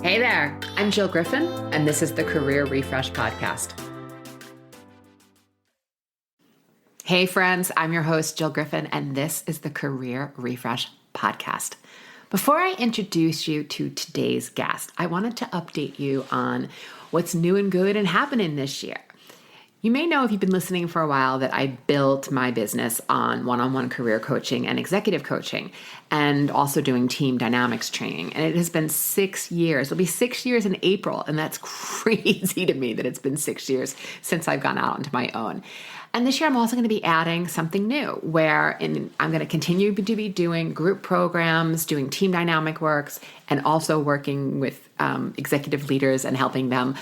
Hey there, I'm Jill Griffin, and this is the Career Refresh Podcast. Hey friends, I'm your host, Jill Griffin, and this is the Career Refresh Podcast. Before I introduce you to today's guest, I wanted to update you on what's new and good and happening this year. You may know if you've been listening for a while that I built my business on one-on-one career coaching and executive coaching and also doing team dynamics training. And it has been 6 years. It'll be 6 years in April. And that's crazy to me that it's been 6 years since I've gone out onto my own. And this year I'm also going to be adding something new where I'm going to continue to be doing group programs, doing team dynamic works, and also working with executive leaders and helping them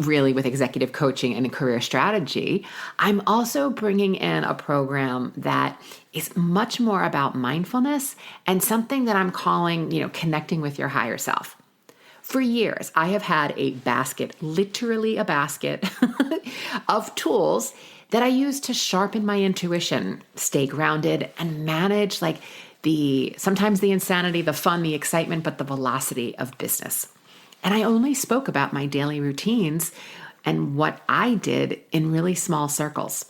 really with executive coaching and career strategy. I'm also bringing in a program that is much more about mindfulness and something that I'm calling, connecting with your higher self. For years, I have had a basket, literally a basket of tools that I use to sharpen my intuition, stay grounded, and manage sometimes the insanity, the fun, the excitement, but the velocity of business. And I only spoke about my daily routines and what I did in really small circles.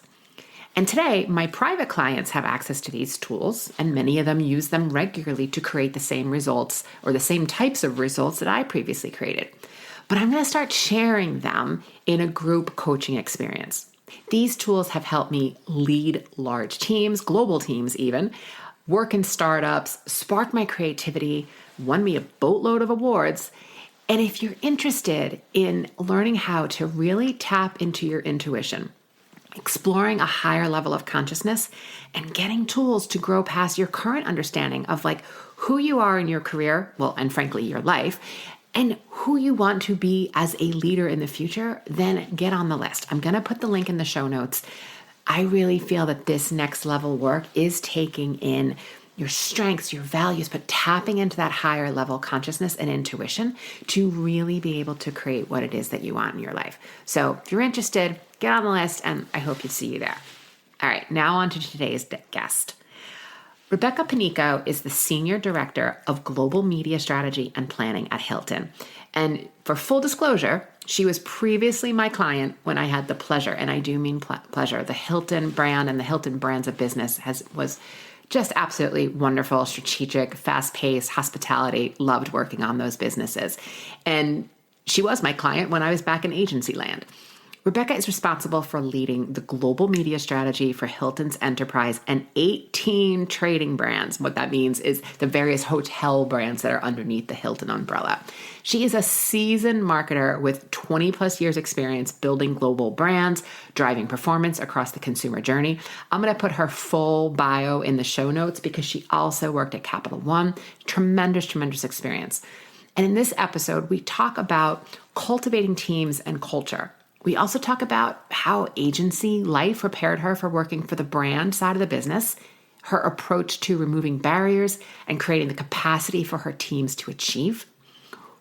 And today, my private clients have access to these tools, and many of them use them regularly to create the same results or the same types of results that I previously created. But I'm going to start sharing them in a group coaching experience. These tools have helped me lead large teams, global teams even, work in startups, spark my creativity, won me a boatload of awards. And if you're interested in learning how to really tap into your intuition, exploring a higher level of consciousness, and getting tools to grow past your current understanding of who you are in your career, and frankly, your life, and who you want to be as a leader in the future, then get on the list. I'm going to put the link in the show notes. I really feel that this next level work is taking in your strengths, your values, but tapping into that higher level consciousness and intuition to really be able to create what it is that you want in your life. So if you're interested, get on the list, and I hope to see you there. All right, now on to today's guest. Rebecca Panico is the Senior Director of Global Media Strategy and Planning at Hilton. And for full disclosure, she was previously my client when I had the pleasure, and I do mean pleasure. The Hilton brand and the Hilton brands of business was just absolutely wonderful, strategic, fast-paced, hospitality, loved working on those businesses. And she was my client when I was back in agency land. Rebecca is responsible for leading the global media strategy for Hilton's enterprise and 18 trading brands. What that means is the various hotel brands that are underneath the Hilton umbrella. She is a seasoned marketer with 20 plus years experience building global brands, driving performance across the consumer journey. I'm going to put her full bio in the show notes because she also worked at Capital One. Tremendous experience. And in this episode, we talk about cultivating teams and culture. We also talk about how agency life prepared her for working for the brand side of the business, her approach to removing barriers and creating the capacity for her teams to achieve,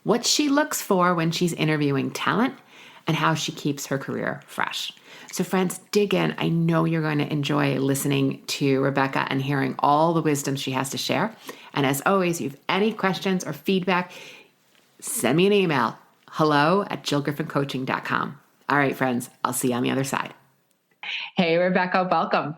what she looks for when she's interviewing talent, and how she keeps her career fresh. So friends, dig in. I know you're going to enjoy listening to Rebecca and hearing all the wisdom she has to share. And as always, if you have any questions or feedback, send me an email, hello@jillgriffincoaching.com. All right, friends, I'll see you on the other side. Hey, Rebecca, welcome.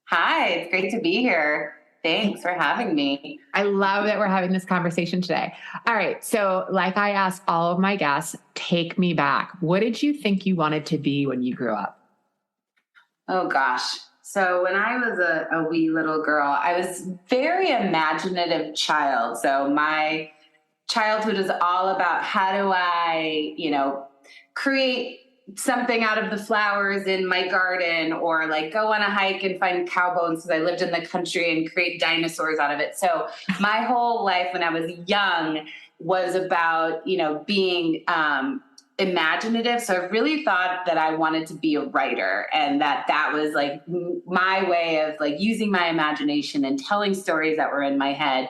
Hi, it's great to be here. Thanks for having me. I love that we're having this conversation today. All right, so like I ask all of my guests, take me back. What did you think you wanted to be when you grew up? Oh, gosh. So when I was a wee little girl, I was a very imaginative child. So my childhood is all about how do I, create something out of the flowers in my garden, or go on a hike and find cow bones because I lived in the country and create dinosaurs out of it. So my whole life when I was young was about, being imaginative. So I really thought that I wanted to be a writer, and that was my way of using my imagination and telling stories that were in my head.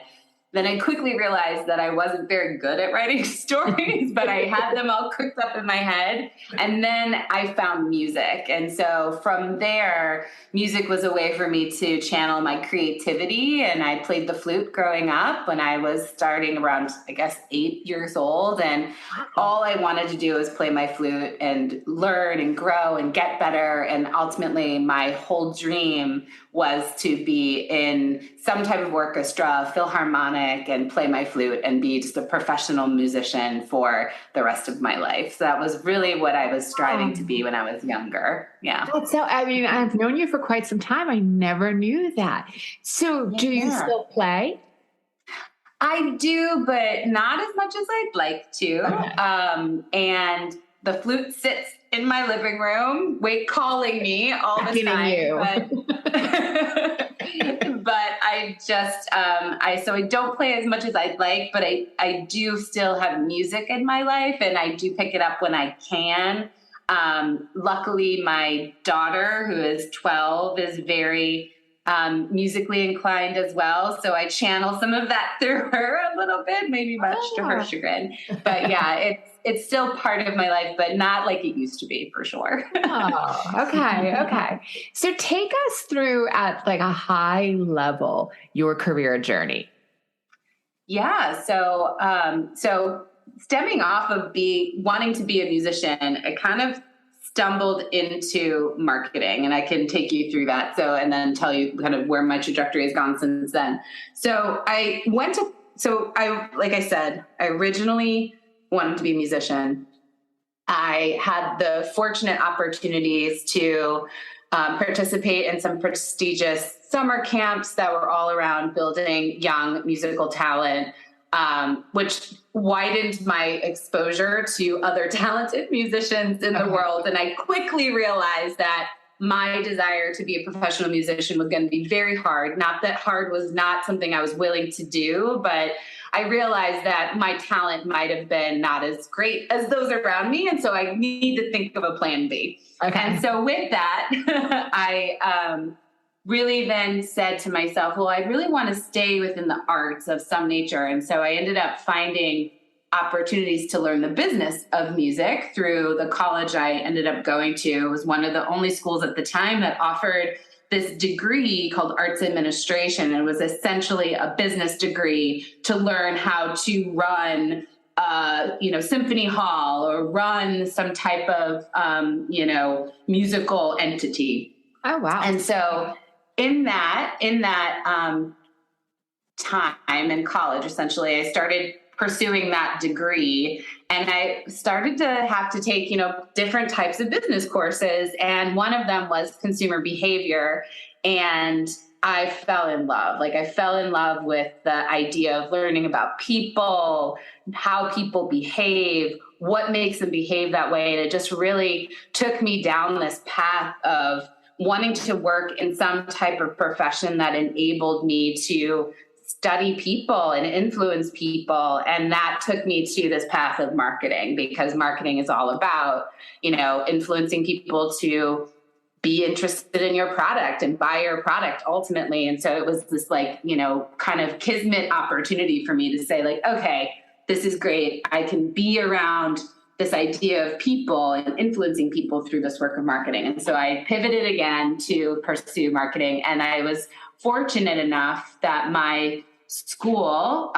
Then I quickly realized that I wasn't very good at writing stories, but I had them all cooked up in my head. And then I found music. And so from there, music was a way for me to channel my creativity. And I played the flute growing up when I was starting around, I guess, 8 years old. And all I wanted to do was play my flute and learn and grow and get better. And ultimately, my whole dream was to be in some type of orchestra, philharmonic, and play my flute and be just a professional musician for the rest of my life. So that was really what I was striving to be when I was younger. Yeah. So, I mean, I've known you for quite some time. I never knew that. So do you still play? I do, but not as much as I'd like to. Okay. And the flute sits in my living room, calling me all the time. But I just, so I don't play as much as I'd like, but I do still have music in my life, and I do pick it up when I can. Luckily, my daughter, who is 12, is very musically inclined as well. So I channel some of that through her a little bit, maybe much to her chagrin. But yeah, it's still part of my life, but not like it used to be, for sure. Okay. So take us through at like a high level, your career journey. Yeah. So stemming off of wanting to be a musician, I kind of stumbled into marketing, and I can take you through that. And then tell you kind of where my trajectory has gone since then. Like I said, I originally wanted to be a musician. I had the fortunate opportunities to participate in some prestigious summer camps that were all around building young musical talent, which widened my exposure to other talented musicians in the world. And I quickly realized that my desire to be a professional musician was going to be very hard. Not that hard was not something I was willing to do, but I realized that my talent might have been not as great as those around me. And so I need to think of a plan B. Okay. And so with that, I really then said to myself, well, I really want to stay within the arts of some nature. And so I ended up finding opportunities to learn the business of music through the college I ended up going to. It was one of the only schools at the time that offered this degree called arts administration. It was essentially a business degree to learn how to run symphony hall or run some type of, musical entity. Oh, wow. And so in that time in college, essentially, I started pursuing that degree, and I started to have to take, different types of business courses. And one of them was consumer behavior. And I fell in love. I fell in love with the idea of learning about people, how people behave, what makes them behave that way. And it just really took me down this path of wanting to work in some type of profession that enabled me to study people and influence people. And that took me to this path of marketing, because marketing is all about, influencing people to be interested in your product and buy your product ultimately. And so it was this kind of kismet opportunity for me to say okay, this is great. I can be around this idea of people and influencing people through this work of marketing. And so I pivoted again to pursue marketing. And I was fortunate enough that my school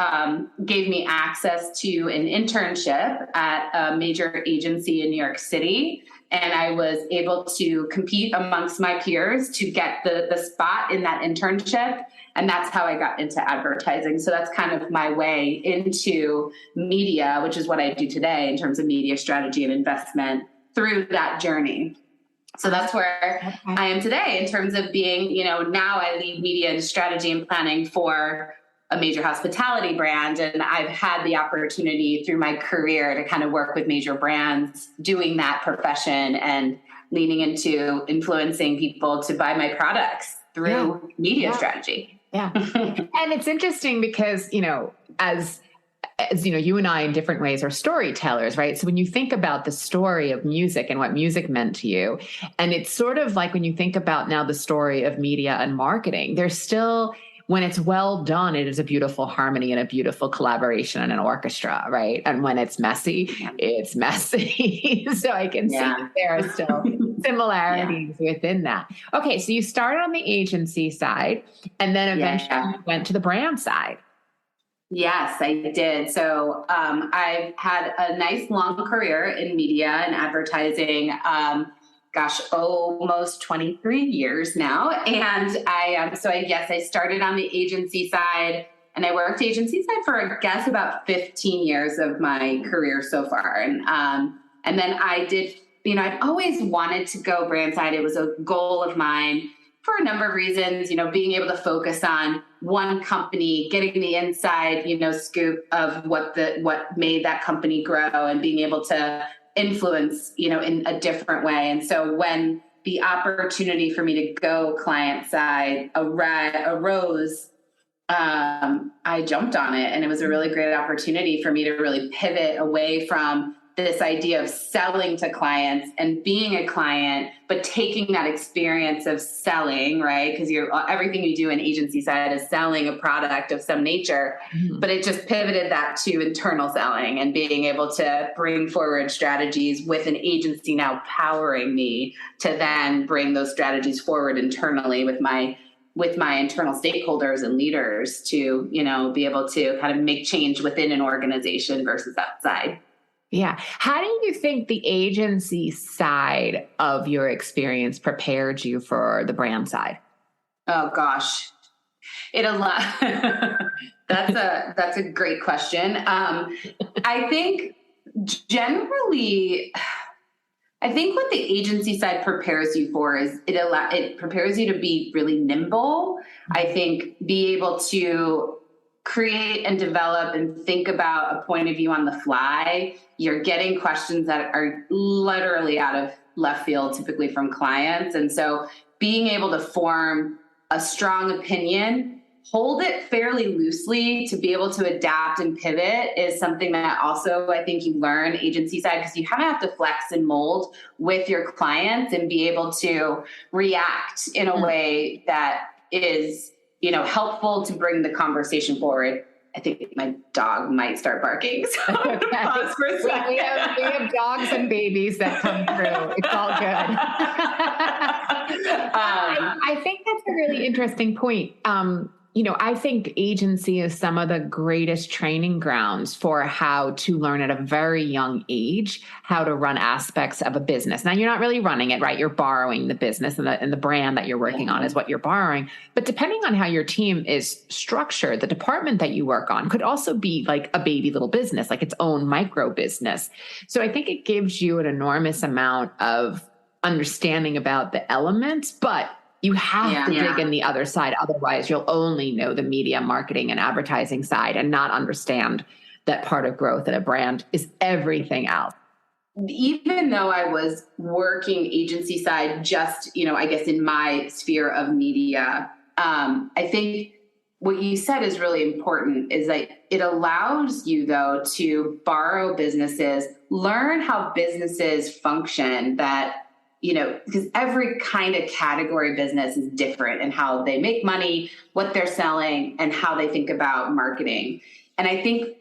gave me access to an internship at a major agency in New York City. And I was able to compete amongst my peers to get the spot in that internship. And that's how I got into advertising. So that's kind of my way into media, which is what I do today in terms of media strategy and investment through that journey. So that's where I am today in terms of being, now I lead media and strategy and planning for a major hospitality brand. And I've had the opportunity through my career to kind of work with major brands doing that profession and leaning into influencing people to buy my products through media strategy. Yeah. And it's interesting because, as you and I in different ways are storytellers, right? So when you think about the story of music and what music meant to you, and it's sort of like when you think about now the story of media and marketing, there's still, when it's well done, it is a beautiful harmony and a beautiful collaboration and an orchestra, right? And when it's messy, it's messy. So I can see that there are still similarities within that. Okay, so you started on the agency side and then eventually you went to the brand side. Yes, I did. So I've had a nice long career in media and advertising. Almost 23 years now. And I started on the agency side, and I worked agency side for, I guess, about 15 years of my career so far. And then I did, I've always wanted to go brand side. It was a goal of mine for a number of reasons, being able to focus on one company, getting the inside, scoop of what made that company grow, and being able to influence, in a different way. And so when the opportunity for me to go client side arose, I jumped on it, and it was a really great opportunity for me to really pivot away from this idea of selling to clients and being a client, but taking that experience of selling, right? Because everything you do in agency side is selling a product of some nature, but it just pivoted that to internal selling and being able to bring forward strategies with an agency now powering me to then bring those strategies forward internally with my internal stakeholders and leaders to, be able to kind of make change within an organization versus outside. Yeah. How do you think the agency side of your experience prepared you for the brand side? Oh gosh, that's a great question. I think generally, what the agency side prepares you for is it prepares you to be really nimble. I think be able to create and develop and think about a point of view on the fly. You're getting questions that are literally out of left field, typically from clients. And so being able to form a strong opinion, hold it fairly loosely to be able to adapt and pivot is something that also I think you learn agency side, because you kind of have to flex and mold with your clients and be able to react in a way that is, helpful to bring the conversation forward. I think my dog might start barking. So I'm going to pause for a second. We have dogs and babies that come through. It's all good. I think that's a really interesting point. I think agency is some of the greatest training grounds for how to learn at a very young age how to run aspects of a business. Now, you're not really running it, right? You're borrowing the business, and the brand that you're working on is what you're borrowing. But depending on how your team is structured, the department that you work on could also be like a baby little business, like its own micro business. So I think it gives you an enormous amount of understanding about the elements, but you have to dig in the other side. Otherwise, you'll only know the media, marketing, and advertising side and not understand that part of growth at a brand is everything else. Even though I was working agency side, just, I guess in my sphere of media, I think what you said is really important, is that it allows you, though, to borrow businesses, learn how businesses function, that because every kind of category business is different in how they make money, what they're selling, and how they think about marketing. And I think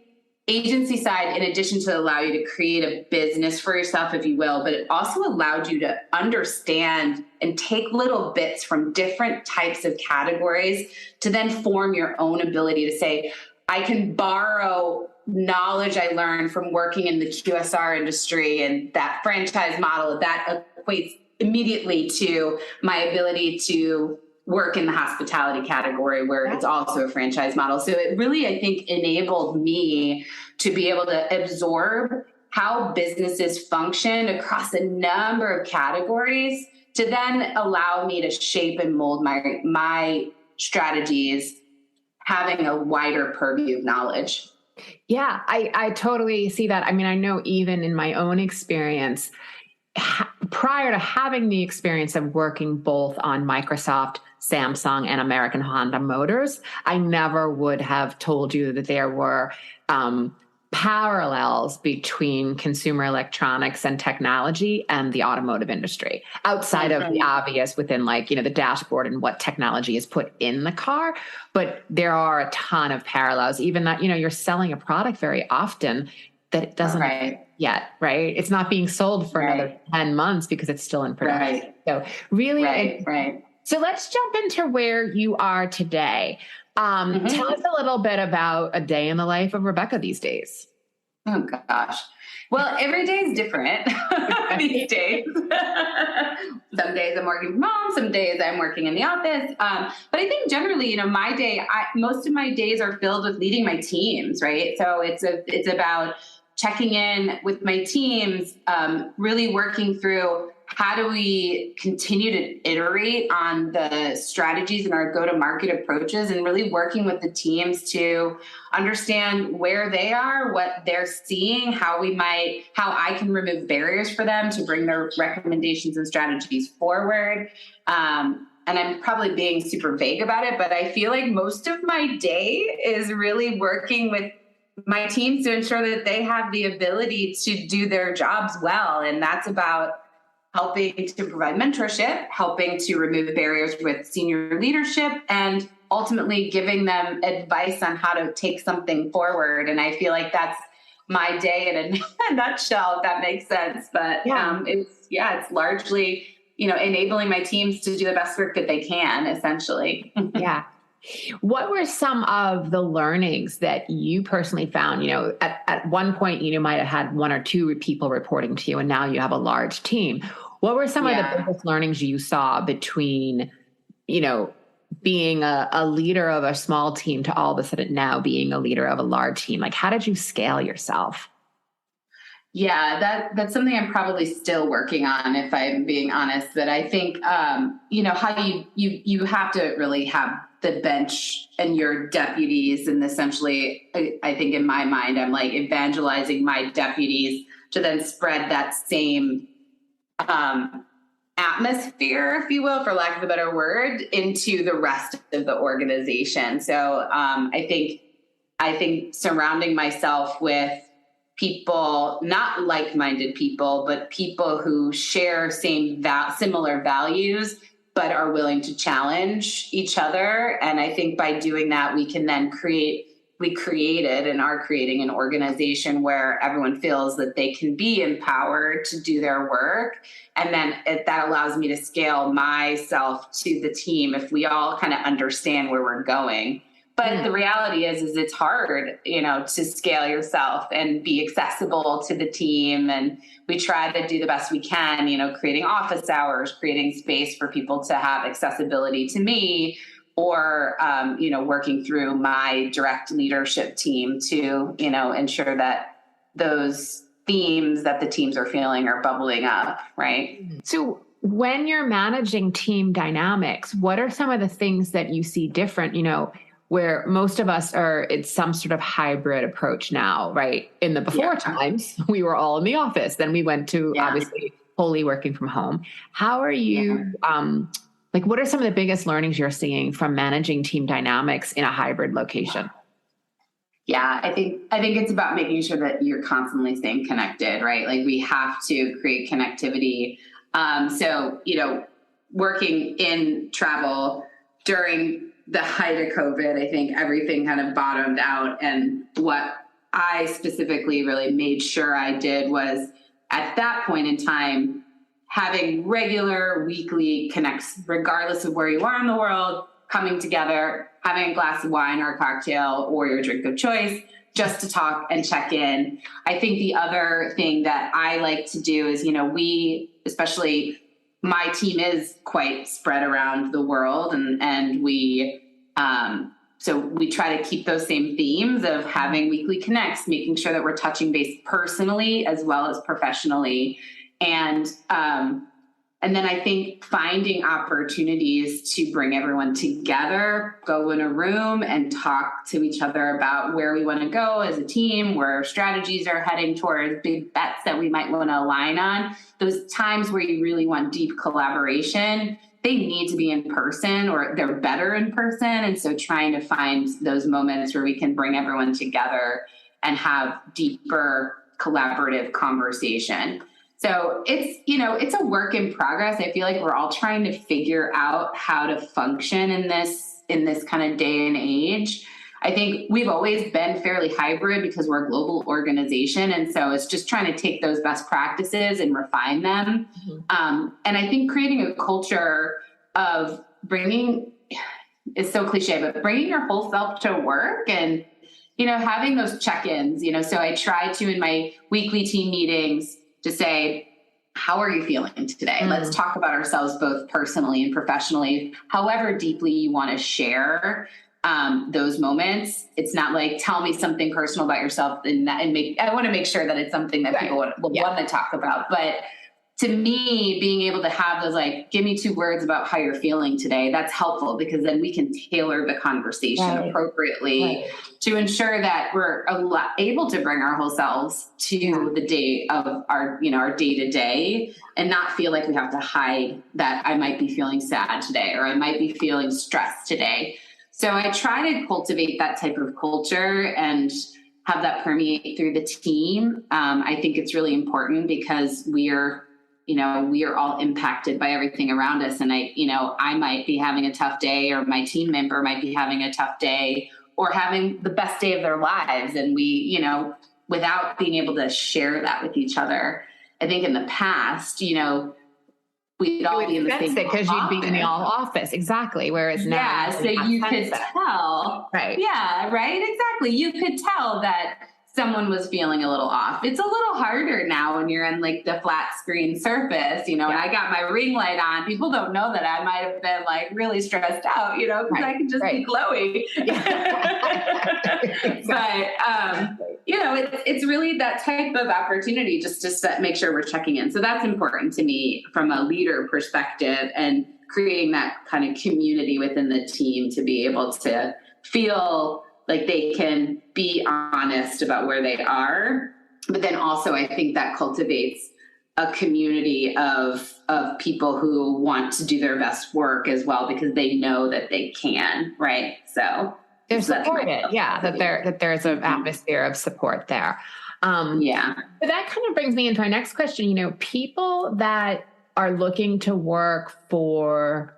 agency side, in addition to allow you to create a business for yourself, if you will, but it also allowed you to understand and take little bits from different types of categories to then form your own ability to say, I can borrow knowledge I learned from working in the QSR industry, and that franchise model that equates immediately to my ability to work in the hospitality category, where it's also a franchise model. So it really, I think, enabled me to be able to absorb how businesses function across a number of categories to then allow me to shape and mold my strategies, having a wider purview of knowledge. Yeah, I totally see that. I mean, I know even in my own experience, prior to having the experience of working both on Microsoft, Samsung, and American Honda Motors, I never would have told you that there were parallels between consumer electronics and technology and the automotive industry outside of the obvious within like, the dashboard and what technology is put in the car. But there are a ton of parallels, even that, you're selling a product very often that it doesn't yet, right? It's not being sold for another 10 months because it's still in production. So really, So let's jump into where you are today. Tell us a little bit about a day in the life of Rebecca these days. Oh gosh. Well, every day is different these days. Some days I'm working from home, some days I'm working in the office. But I think generally, my day, most of my days are filled with leading my teams, right? So it's about checking in with my teams, really working through how do we continue to iterate on the strategies and our go-to-market approaches, and really working with the teams to understand where they are, what they're seeing, how I can remove barriers for them to bring their recommendations and strategies forward. And I'm probably being super vague about it, but I feel like most of my day is really working with my teams to ensure that they have the ability to do their jobs well. And that's about helping to provide mentorship, helping to remove barriers with senior leadership, and ultimately giving them advice on how to take something forward. And I feel like that's my day in a nutshell, if that makes sense. But it's largely, enabling my teams to do the best work that they can, essentially. Yeah. What were some of the learnings that you personally found? At one point, you might have had one or two people reporting to you, and now you have a large team. What were some of the biggest learnings you saw between, being a leader of a small team to all of a sudden now being a leader of a large team? Like, how did you scale yourself? Yeah, that's something I'm probably still working on, if I'm being honest. But I think, how you have to really have the bench and your deputies. And essentially, I think in my mind, I'm like evangelizing my deputies to then spread that same atmosphere, if you will, for lack of a better word, into the rest of the organization. So I think surrounding myself with people, not like-minded people, but people who share similar values, but are willing to challenge each other. And I think by doing that, we can then we created and are creating an organization where everyone feels that they can be empowered to do their work. And then that allows me to scale myself to the team if we all kind of understand where we're going. But the reality is it's hard, to scale yourself and be accessible to the team. And we try to do the best we can, creating office hours, creating space for people to have accessibility to me, or, working through my direct leadership team to, ensure that those themes that the teams are feeling are bubbling up, right? So when you're managing team dynamics, what are some of the things that you see different, where most of us it's some sort of hybrid approach now, right? In the before times, we were all in the office. Then we went to obviously wholly working from home. How are you, what are some of the biggest learnings you're seeing from managing team dynamics in a hybrid location? Yeah, I think it's about making sure that you're constantly staying connected, right? Like we have to create connectivity. So, working in travel during the height of COVID, I think everything kind of bottomed out. And what I specifically really made sure I did was at that point in time, having regular weekly connects, regardless of where you are in the world, coming together, having a glass of wine or a cocktail or your drink of choice, just to talk and check in. I think the other thing that I like to do is, especially my team is quite spread around the world, and so we try to keep those same themes of having weekly connects, making sure that we're touching base personally as well as professionally. And then I think finding opportunities to bring everyone together, go in a room and talk to each other about where we want to go as a team, where our strategies are heading towards, big bets that we might want to align on. Those times where you really want deep collaboration, they need to be in person, or they're better in person. And so trying to find those moments where we can bring everyone together and have deeper collaborative conversation. So it's a work in progress. I feel like we're all trying to figure out how to function in this kind of day and age. I think we've always been fairly hybrid because we're a global organization. And so it's just trying to take those best practices and refine them. And I think creating a culture of bringing, is so cliche, but bringing your whole self to work and, having those check-ins, so I try to, in my weekly team meetings, to say, how are you feeling today? Let's talk about ourselves both personally and professionally, however deeply you want to share those moments. It's not like, tell me something personal about yourself I want to make sure that it's something that people will want to talk about. But to me, being able to have those, like, give me 2 words about how you're feeling today, that's helpful because then we can tailor the conversation appropriately to ensure that we're able to bring our whole selves to the day of our day to day and not feel like we have to hide that I might be feeling sad today or I might be feeling stressed today. So I try to cultivate that type of culture and have that permeate through the team. I think it's really important because we are all impacted by everything around us. And I might be having a tough day, or my team member might be having a tough day or having the best day of their lives. And we, without being able to share that with each other, I think in the past, we'd all be in the same because you'd be in the office. Exactly. Whereas now, so you could tell. Right. Yeah. Right. Exactly. You could tell that someone was feeling a little off. It's a little harder now when you're in like the flat screen surface, and I got my ring light on. People don't know that I might have been like really stressed out, because I can just be glowy. But, it's really that type of opportunity just to make sure we're checking in. So that's important to me from a leader perspective, and creating that kind of community within the team to be able to feel like they can be honest about where they are. But then also I think that cultivates a community of people who want to do their best work as well, because they know that they can, right? So they're supported. Yeah. That there's an atmosphere of support there. But that kind of brings me into our next question. People that are looking to work for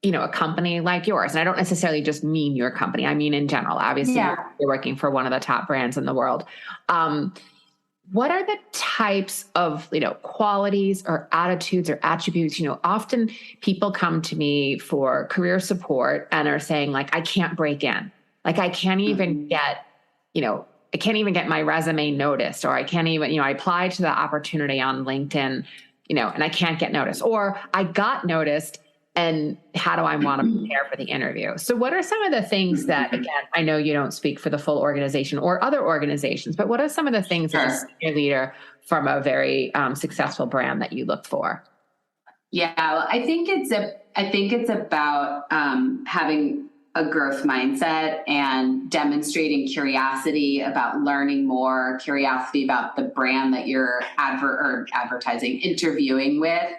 a company like yours. And I don't necessarily just mean your company. I mean, in general, obviously you're working for one of the top brands in the world. What are the types of, qualities or attitudes or attributes? Often people come to me for career support and are saying like, I can't break in. Like I can't even get, I can't even get my resume noticed, or I can't even, I applied to the opportunity on LinkedIn, and I can't get noticed, or I got noticed. And how do I want to prepare for the interview? So what are some of the things that, again, I know you don't speak for the full organization or other organizations, but what are some of the things as a senior leader from a very successful brand that you look for? Yeah, well, I think it's about having a growth mindset and demonstrating curiosity about learning more, curiosity about the brand that you're advertising, interviewing with.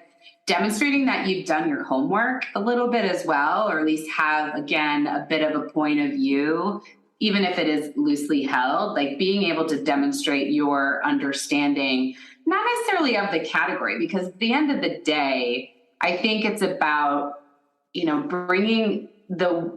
Demonstrating that you've done your homework a little bit as well, or at least have, again, a bit of a point of view, even if it is loosely held, like being able to demonstrate your understanding, not necessarily of the category, because at the end of the day, I think it's about, bringing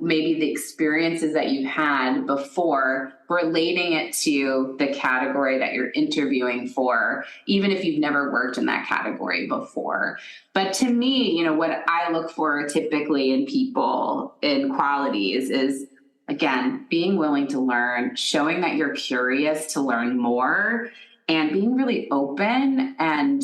maybe the experiences that you've had before, relating it to the category that you're interviewing for, even if you've never worked in that category before. But to me, what I look for typically in people, in qualities, is, again, being willing to learn, showing that you're curious to learn more, and being really open. And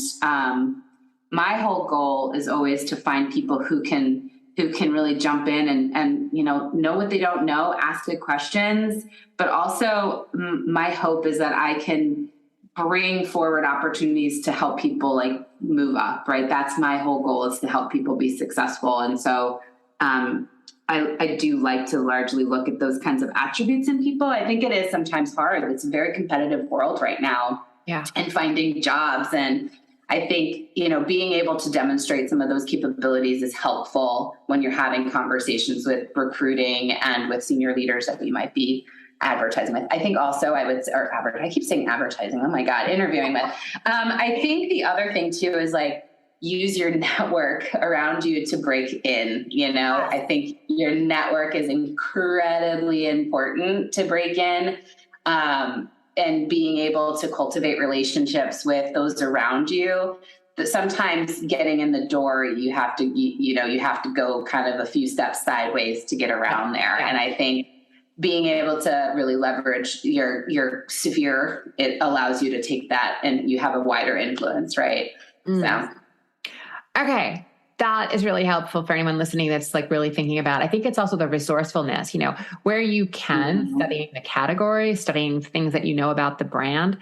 my whole goal is always to find people who can really jump in and know what they don't know, ask good questions. But also my hope is that I can bring forward opportunities to help people like move up, right? That's my whole goal, is to help people be successful. And so I do like to largely look at those kinds of attributes in people. I think it is sometimes hard. It's a very competitive world right now. Yeah. And finding jobs. And I think, being able to demonstrate some of those capabilities is helpful when you're having conversations with recruiting and with senior leaders that we might be advertising with. I think also I keep saying advertising. Oh my God, interviewing with. I think the other thing too is like, use your network around you to break in. I think your network is incredibly important to break in, and being able to cultivate relationships with those around you. But sometimes getting in the door, you have to go kind of a few steps sideways to get around there. And I think being able to really leverage your sphere, it allows you to take that and you have a wider influence, right? So. Okay. That is really helpful for anyone listening that's like really thinking about. I think it's also the resourcefulness, where you can, studying the category, studying things that about the brand.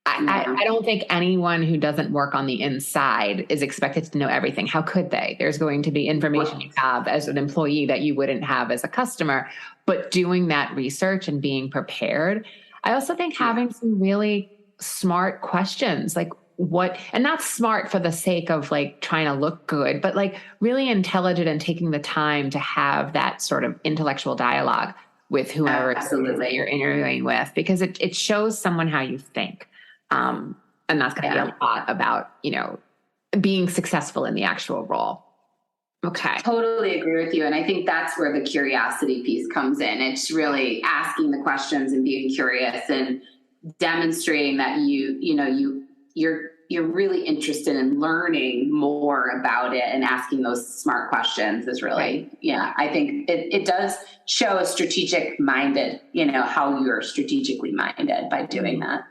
I don't think anyone who doesn't work on the inside is expected to know everything. How could they? There's going to be information you have as an employee that you wouldn't have as a customer, but doing that research and being prepared. I also think having some really smart questions, like and not smart for the sake of like trying to look good, but like really intelligent and taking the time to have that sort of intellectual dialogue with whoever you're interviewing with, because it shows someone how you think. And that's going to be a lot about, being successful in the actual role. Okay. Totally agree with you. And I think that's where the curiosity piece comes in. It's really asking the questions and being curious and demonstrating that you're really interested in learning more about it, and asking those smart questions is really, I think it does show a strategic minded, how you're strategically minded by doing that.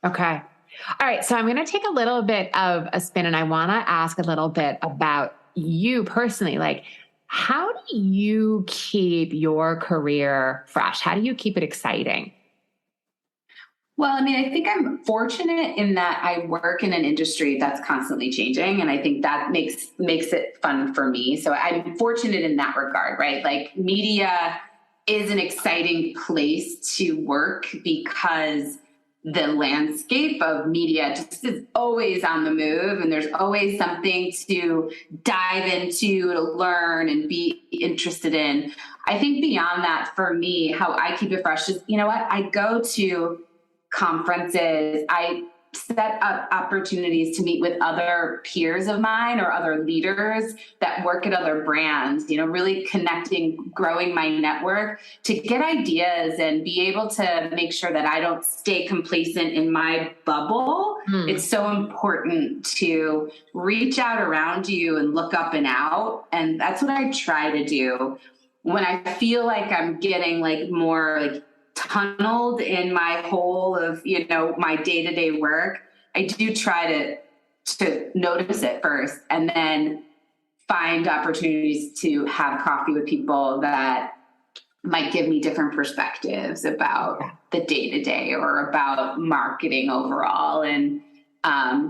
Okay. All right. So I'm going to take a little bit of a spin, and I want to ask a little bit about you personally. Like, how do you keep your career fresh? How do you keep it exciting? Well, I mean, I think I'm fortunate in that I work in an industry that's constantly changing. And I think that makes it fun for me. So I'm fortunate in that regard, right? Like, media is an exciting place to work because the landscape of media just is always on the move, and there's always something to dive into, to learn and be interested in. I think beyond that, for me, how I keep it fresh is, I go to conferences, I set up opportunities to meet with other peers of mine or other leaders that work at other brands, really connecting, growing my network to get ideas and be able to make sure that I don't stay complacent in my bubble. It's so important to reach out around you and look up and out. And that's what I try to do when I feel like I'm getting like more like tunneled in my hole of, my day-to-day work. I do try to notice it first, and then find opportunities to have coffee with people that might give me different perspectives about the day-to-day or about marketing overall, and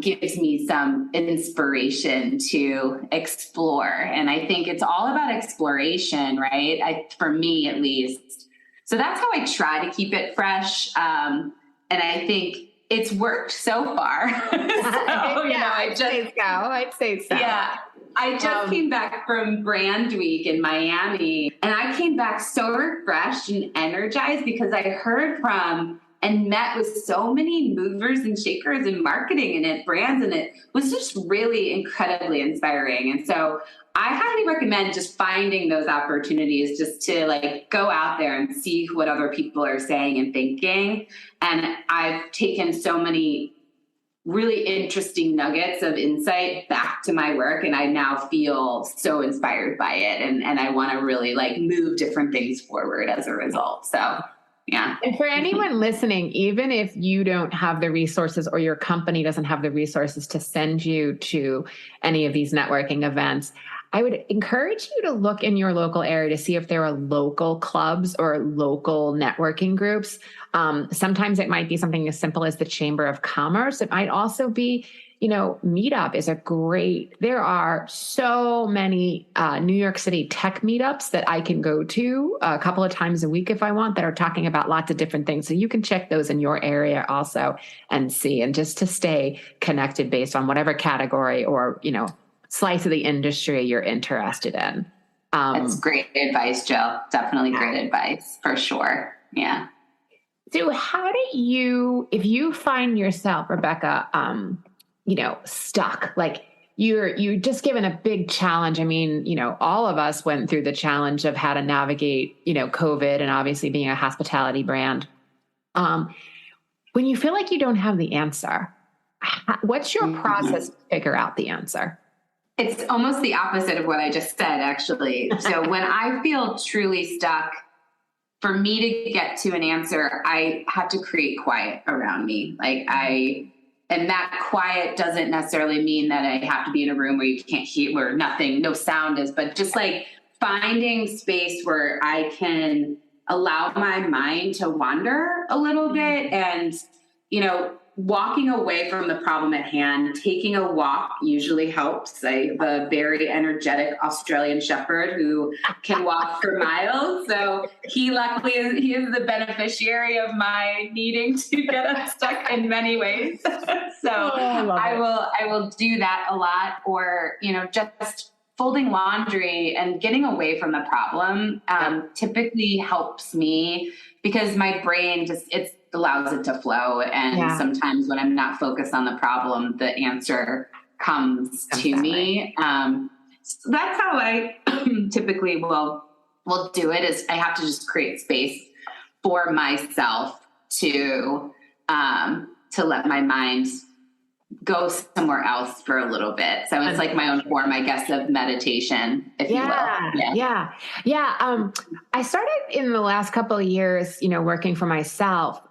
gives me some inspiration to explore. And I think it's all about exploration, right? For me, at least. So that's how I try to keep it fresh. And I think it's worked so far. I'd say so. Yeah. I just came back from Brand Week in Miami, and I came back so refreshed and energized because I heard from and met with so many movers and shakers in marketing and at brands, and it was just really incredibly inspiring. And so I highly recommend just finding those opportunities just to like go out there and see what other people are saying and thinking. And I've taken so many really interesting nuggets of insight back to my work, and I now feel so inspired by it. And I want to really like move different things forward as a result. So yeah. And for anyone listening, even if you don't have the resources or your company doesn't have the resources to send you to any of these networking events, I would encourage you to look in your local area to see if there are local clubs or local networking groups. Sometimes it might be something as simple as the Chamber of Commerce. It might also be, Meetup is there are so many New York City tech meetups that I can go to a couple of times a week if I want, that are talking about lots of different things. So you can check those in your area also and see, and just to stay connected based on whatever category or, slice of the industry you're interested in. That's great advice, Jill. Definitely great advice for sure. Yeah. So how do you, if you find yourself, Rebecca, stuck, like you're just given a big challenge. I mean, all of us went through the challenge of how to navigate, COVID and obviously being a hospitality brand. Um, when you feel like you don't have the answer, what's your process to figure out the answer? It's almost the opposite of what I just said, actually. So when I feel truly stuck, for me to get to an answer, I have to create quiet around me. And that quiet doesn't necessarily mean that I have to be in a room where you can't hear, where nothing, no sound is, but just like finding space where I can allow my mind to wander a little bit and, walking away from the problem at hand, taking a walk usually helps. I have a very energetic Australian Shepherd who can walk for miles. So he luckily is the beneficiary of my needing to get unstuck in many ways. So I will do that a lot, or, just folding laundry and getting away from the problem typically helps me because my brain it allows it to flow. And sometimes when I'm not focused on the problem, the answer comes to me. So that's how I typically will do it, is I have to just create space for myself to let my mind go somewhere else for a little bit. So it's like my own form, I guess, of meditation, if you will. Yeah. I started in the last couple of years, working for myself,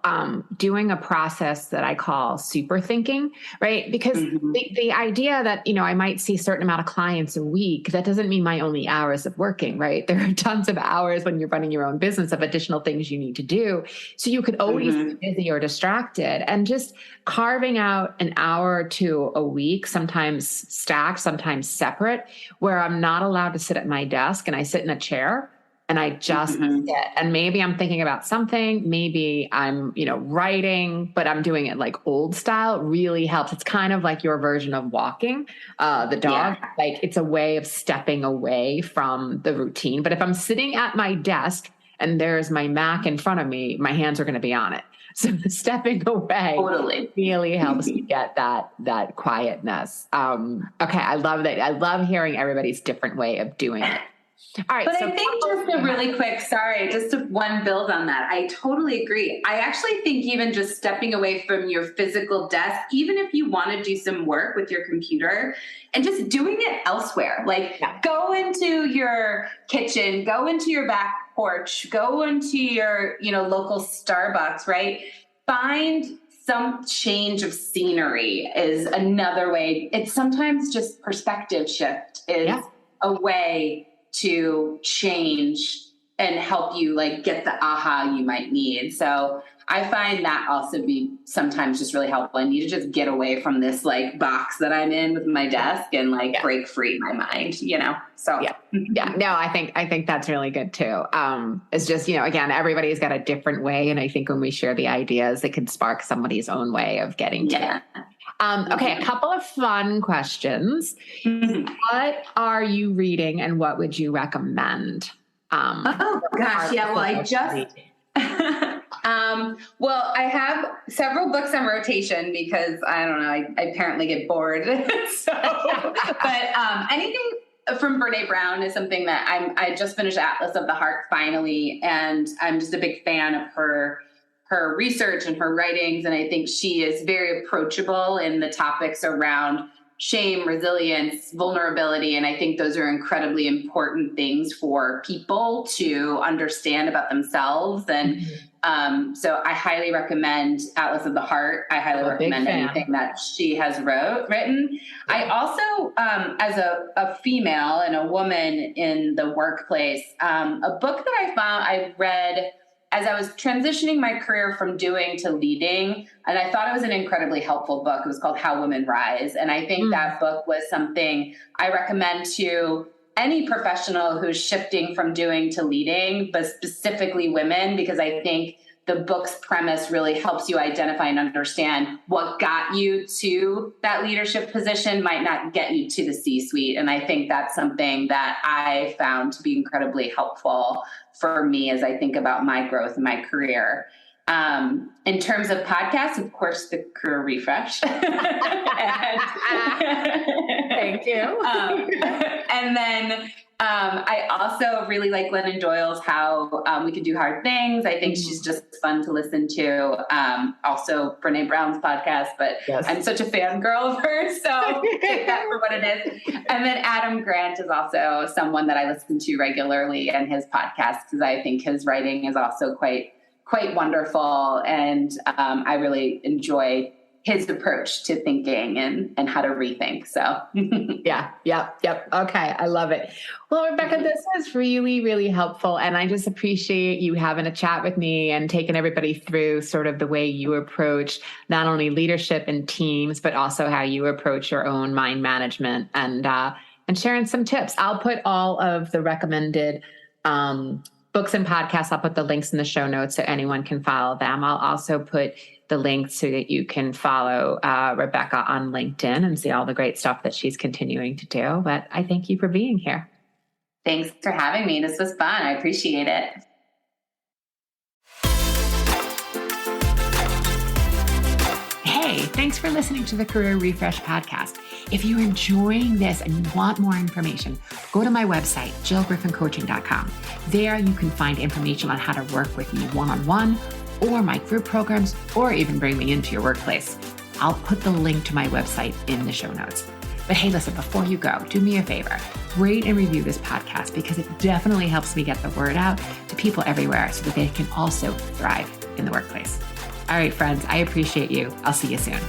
doing a process that I call super thinking, right? Because the idea that, I might see a certain amount of clients a week, that doesn't mean my only hours of working, right? There are tons of hours when you're running your own business of additional things you need to do. So you could always be busy or distracted, and just carving out an hour or two a week, sometimes stacked, sometimes separate, where I'm not allowed to sit at my desk and I sit in a chair and I just sit. And maybe I'm thinking about something, maybe I'm, writing, but I'm doing it like old style. Really helps. It's kind of like your version of walking the dog. Yeah. Like it's a way of stepping away from the routine. But if I'm sitting at my desk and there's my Mac in front of me, my hands are going to be on it. So stepping away really helps me get that quietness. Okay. I love that. I love hearing everybody's different way of doing it. All right. But I think just a really quick, one build on that. I totally agree. I actually think even just stepping away from your physical desk, even if you want to do some work with your computer and just doing it elsewhere, go into your kitchen, go into your back porch, go into your, local Starbucks, right? Find some change of scenery is another way. It's sometimes just perspective shift is a way to change and help you get the aha you might need. So I find that also be sometimes just really helpful. I need to just get away from this box that I'm in with my desk and break free my mind, So no, I think that's really good too. It's just, again, everybody's got a different way. And I think when we share the ideas, it can spark somebody's own way of getting to it. Okay, a couple of fun questions. What are you reading and what would you recommend? Well, I just... well, I have several books on rotation because I don't know, I apparently get bored. But anything from Brene Brown is something that I just finished Atlas of the Heart finally, and I'm just a big fan of her research and her writings. And I think she is very approachable in the topics around shame, resilience, vulnerability. And I think those are incredibly important things for people to understand about themselves. And so I highly recommend Atlas of the Heart. I highly recommend anything that she has written. I also, as a female and a woman in the workplace, a book that I read as I was transitioning my career from doing to leading, and I thought it was an incredibly helpful book. It was called How Women Rise. And I think that book was something I recommend to any professional who's shifting from doing to leading, but specifically women, because I think the book's premise really helps you identify and understand what got you to that leadership position might not get you to the C-suite. And I think that's something that I found to be incredibly helpful for me as I think about my growth in my career. In terms of podcasts, of course, the Career Refresh. Thank you. And then I also really like Glennon Doyle's How We Can Do Hard Things. I think she's just fun to listen to. Also Brene Brown's podcast, but Yes. I'm such a fangirl of hers, so take that for what it is. And then Adam Grant is also someone that I listen to regularly, and his podcast, because I think his writing is also quite wonderful. And I really enjoy his approach to thinking and how to rethink. So Yep. Okay. I love it. Well, Rebecca, this was really, really helpful. And I just appreciate you having a chat with me and taking everybody through sort of the way you approach not only leadership and teams, but also how you approach your own mind management and sharing some tips. I'll put all of the recommended books and podcasts. I'll put the links in the show notes so anyone can follow them. I'll also put the links so that you can follow Rebecca on LinkedIn and see all the great stuff that she's continuing to do. But I thank you for being here. Thanks for having me. This was fun. I appreciate it. Hey, thanks for listening to the Career Refresh podcast. If you're enjoying this and you want more information, go to my website, jillgriffincoaching.com. There you can find information on how to work with me one-on-one or my group programs, or even bring me into your workplace. I'll put the link to my website in the show notes. But hey, listen, before you go, do me a favor, rate and review this podcast because it definitely helps me get the word out to people everywhere so that they can also thrive in the workplace. All right, friends, I appreciate you. I'll see you soon.